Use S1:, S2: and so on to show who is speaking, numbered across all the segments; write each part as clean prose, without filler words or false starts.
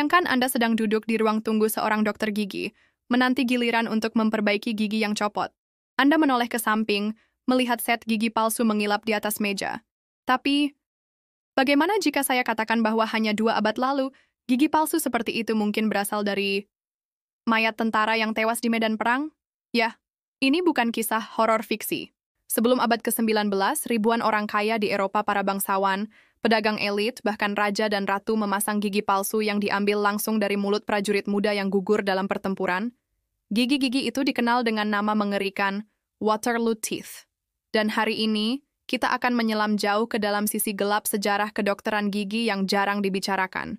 S1: Bayangkan Anda sedang duduk di ruang tunggu seorang dokter gigi, menanti giliran untuk memperbaiki gigi yang copot. Anda menoleh ke samping, melihat set gigi palsu mengilap di atas meja. Tapi, bagaimana jika saya katakan bahwa hanya 2 abad lalu, gigi palsu seperti itu mungkin berasal dari mayat tentara yang tewas di medan perang? Ya, ini bukan kisah horor fiksi. Sebelum abad ke-19, ribuan orang kaya di Eropa para bangsawan, pedagang elit, bahkan raja dan ratu memasang gigi palsu yang diambil langsung dari mulut prajurit muda yang gugur dalam pertempuran. Gigi-gigi itu dikenal dengan nama mengerikan Waterloo Teeth. Dan hari ini, kita akan menyelam jauh ke dalam sisi gelap sejarah kedokteran gigi yang jarang dibicarakan.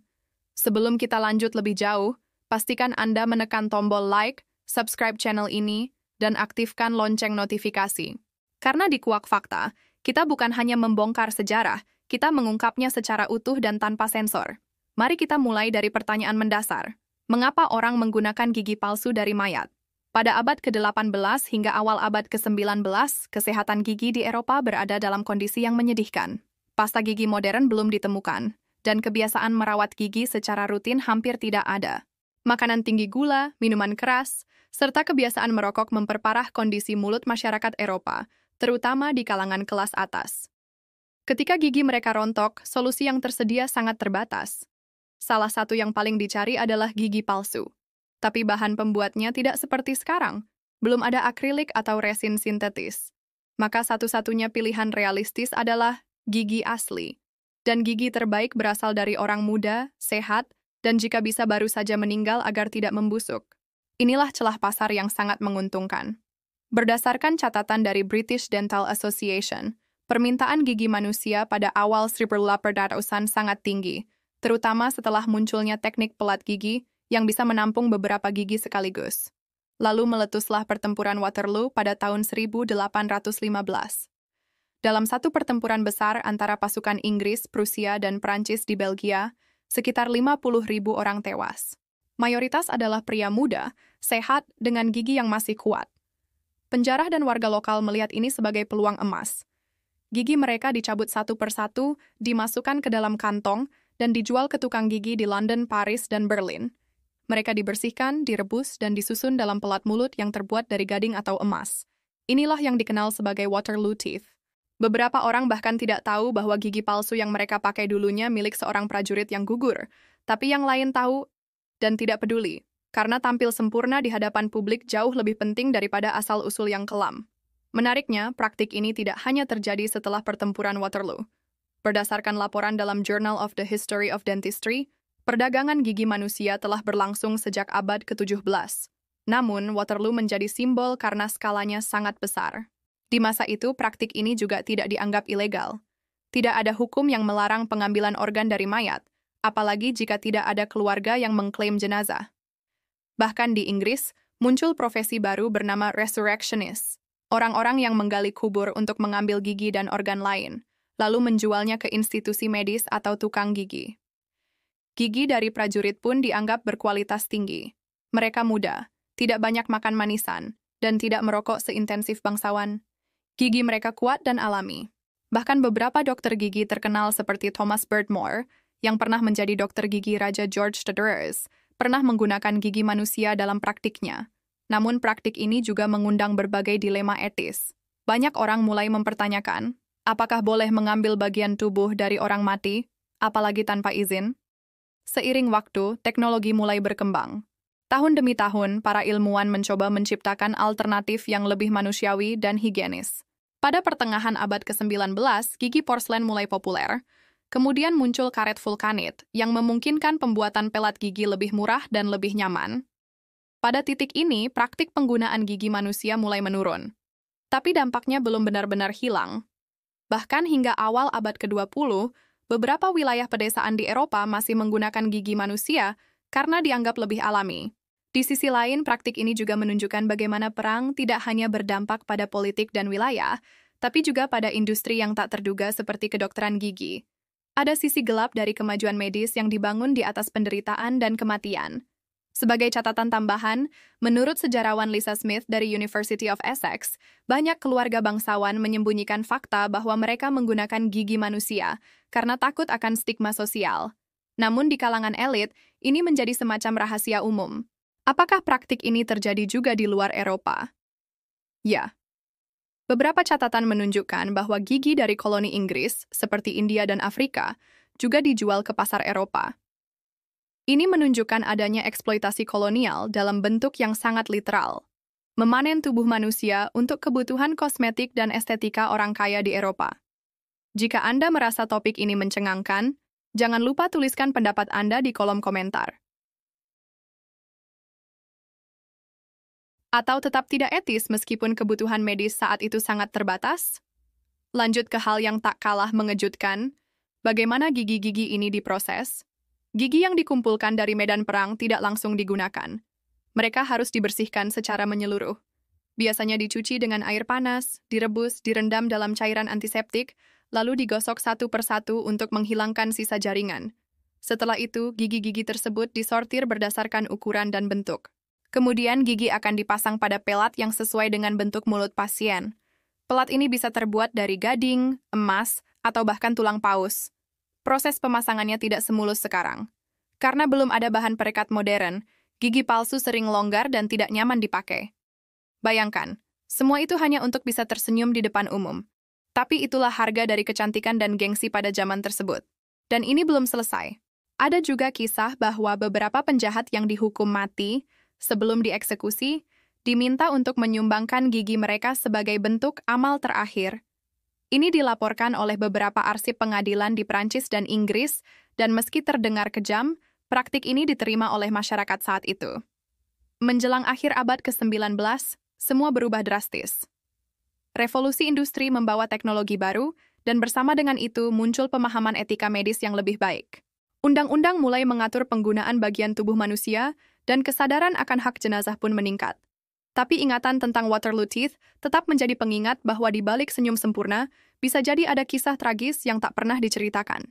S1: Sebelum kita lanjut lebih jauh, pastikan Anda menekan tombol like, subscribe channel ini, dan aktifkan lonceng notifikasi. Karena di Kuak Fakta, kita bukan hanya membongkar sejarah, kita mengungkapnya secara utuh dan tanpa sensor. Mari kita mulai dari pertanyaan mendasar. Mengapa orang menggunakan gigi palsu dari mayat? Pada abad ke-18 hingga awal abad ke-19, kesehatan gigi di Eropa berada dalam kondisi yang menyedihkan. Pasta gigi modern belum ditemukan, dan kebiasaan merawat gigi secara rutin hampir tidak ada. Makanan tinggi gula, minuman keras, serta kebiasaan merokok memperparah kondisi mulut masyarakat Eropa, terutama di kalangan kelas atas. Ketika gigi mereka rontok, solusi yang tersedia sangat terbatas. Salah satu yang paling dicari adalah gigi palsu. Tapi bahan pembuatnya tidak seperti sekarang. Belum ada akrilik atau resin sintetis. Maka satu-satunya pilihan realistis adalah gigi asli. Dan gigi terbaik berasal dari orang muda, sehat, dan jika bisa baru saja meninggal agar tidak membusuk. Inilah celah pasar yang sangat menguntungkan. Berdasarkan catatan dari British Dental Association, permintaan gigi manusia pada awal 1800-an sangat tinggi, terutama setelah munculnya teknik pelat gigi yang bisa menampung beberapa gigi sekaligus. Lalu meletuslah pertempuran Waterloo pada tahun 1815. Dalam satu pertempuran besar antara pasukan Inggris, Prusia, dan Prancis di Belgia, sekitar 50.000 orang tewas. Mayoritas adalah pria muda, sehat, dengan gigi yang masih kuat. Penjara dan warga lokal melihat ini sebagai peluang emas. Gigi mereka dicabut satu persatu, dimasukkan ke dalam kantong, dan dijual ke tukang gigi di London, Paris, dan Berlin. Mereka dibersihkan, direbus, dan disusun dalam pelat mulut yang terbuat dari gading atau emas. Inilah yang dikenal sebagai Waterloo Teeth. Beberapa orang bahkan tidak tahu bahwa gigi palsu yang mereka pakai dulunya milik seorang prajurit yang gugur, tapi yang lain tahu dan tidak peduli. Karena tampil sempurna di hadapan publik jauh lebih penting daripada asal-usul yang kelam. Menariknya, praktik ini tidak hanya terjadi setelah pertempuran Waterloo. Berdasarkan laporan dalam Journal of the History of Dentistry, perdagangan gigi manusia telah berlangsung sejak abad ke-17. Namun, Waterloo menjadi simbol karena skalanya sangat besar. Di masa itu, praktik ini juga tidak dianggap ilegal. Tidak ada hukum yang melarang pengambilan organ dari mayat, apalagi jika tidak ada keluarga yang mengklaim jenazah. Bahkan di Inggris, muncul profesi baru bernama resurrectionist, orang-orang yang menggali kubur untuk mengambil gigi dan organ lain, lalu menjualnya ke institusi medis atau tukang gigi. Gigi dari prajurit pun dianggap berkualitas tinggi. Mereka muda, tidak banyak makan manisan, dan tidak merokok seintensif bangsawan. Gigi mereka kuat dan alami. Bahkan beberapa dokter gigi terkenal seperti Thomas Birdmore, yang pernah menjadi dokter gigi Raja George III, pernah menggunakan gigi manusia dalam praktiknya. Namun praktik ini juga mengundang berbagai dilema etis. Banyak orang mulai mempertanyakan, apakah boleh mengambil bagian tubuh dari orang mati, apalagi tanpa izin? Seiring waktu, teknologi mulai berkembang. Tahun demi tahun, para ilmuwan mencoba menciptakan alternatif yang lebih manusiawi dan higienis. Pada pertengahan abad ke-19, gigi porselen mulai populer. Kemudian muncul karet vulkanit yang memungkinkan pembuatan pelat gigi lebih murah dan lebih nyaman. Pada titik ini, praktik penggunaan gigi manusia mulai menurun. Tapi dampaknya belum benar-benar hilang. Bahkan hingga awal abad ke-20, beberapa wilayah pedesaan di Eropa masih menggunakan gigi manusia karena dianggap lebih alami. Di sisi lain, praktik ini juga menunjukkan bagaimana perang tidak hanya berdampak pada politik dan wilayah, tapi juga pada industri yang tak terduga seperti kedokteran gigi. Ada sisi gelap dari kemajuan medis yang dibangun di atas penderitaan dan kematian. Sebagai catatan tambahan, menurut sejarawan Lisa Smith dari University of Essex, banyak keluarga bangsawan menyembunyikan fakta bahwa mereka menggunakan gigi manusia karena takut akan stigma sosial. Namun di kalangan elit, ini menjadi semacam rahasia umum. Apakah praktik ini terjadi juga di luar Eropa? Ya. Beberapa catatan menunjukkan bahwa gigi dari koloni Inggris, seperti India dan Afrika, juga dijual ke pasar Eropa. Ini menunjukkan adanya eksploitasi kolonial dalam bentuk yang sangat literal, memanen tubuh manusia untuk kebutuhan kosmetik dan estetika orang kaya di Eropa. Jika Anda merasa topik ini mencengangkan, jangan lupa tuliskan pendapat Anda di kolom komentar. Atau tetap tidak etis meskipun kebutuhan medis saat itu sangat terbatas? Lanjut ke hal yang tak kalah mengejutkan, bagaimana gigi-gigi ini diproses? Gigi yang dikumpulkan dari medan perang tidak langsung digunakan. Mereka harus dibersihkan secara menyeluruh. Biasanya dicuci dengan air panas, direbus, direndam dalam cairan antiseptik, lalu digosok satu persatu untuk menghilangkan sisa jaringan. Setelah itu, gigi-gigi tersebut disortir berdasarkan ukuran dan bentuk. Kemudian gigi akan dipasang pada pelat yang sesuai dengan bentuk mulut pasien. Pelat ini bisa terbuat dari gading, emas, atau bahkan tulang paus. Proses pemasangannya tidak semulus sekarang. Karena belum ada bahan perekat modern, gigi palsu sering longgar dan tidak nyaman dipakai. Bayangkan, semua itu hanya untuk bisa tersenyum di depan umum. Tapi itulah harga dari kecantikan dan gengsi pada zaman tersebut. Dan ini belum selesai. Ada juga kisah bahwa beberapa penjahat yang dihukum mati sebelum dieksekusi, diminta untuk menyumbangkan gigi mereka sebagai bentuk amal terakhir. Ini dilaporkan oleh beberapa arsip pengadilan di Prancis dan Inggris, dan meski terdengar kejam, praktik ini diterima oleh masyarakat saat itu. Menjelang akhir abad ke-19, semua berubah drastis. Revolusi industri membawa teknologi baru, dan bersama dengan itu muncul pemahaman etika medis yang lebih baik. Undang-undang mulai mengatur penggunaan bagian tubuh manusia, dan kesadaran akan hak jenazah pun meningkat. Tapi ingatan tentang Waterloo Teeth tetap menjadi pengingat bahwa di balik senyum sempurna, bisa jadi ada kisah tragis yang tak pernah diceritakan.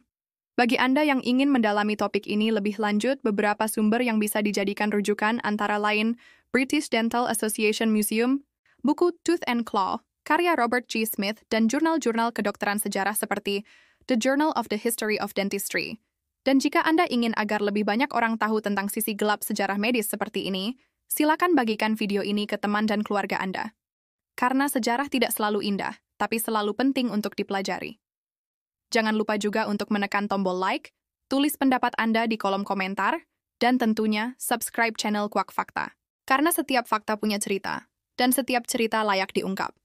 S1: Bagi Anda yang ingin mendalami topik ini lebih lanjut, beberapa sumber yang bisa dijadikan rujukan antara lain British Dental Association Museum, buku Tooth and Claw, karya Robert G. Smith, dan jurnal-jurnal kedokteran sejarah seperti The Journal of the History of Dentistry. Dan jika Anda ingin agar lebih banyak orang tahu tentang sisi gelap sejarah medis seperti ini, silakan bagikan video ini ke teman dan keluarga Anda. Karena sejarah tidak selalu indah, tapi selalu penting untuk dipelajari. Jangan lupa juga untuk menekan tombol like, tulis pendapat Anda di kolom komentar, dan tentunya subscribe channel Kuak Fakta. Karena setiap fakta punya cerita, dan setiap cerita layak diungkap.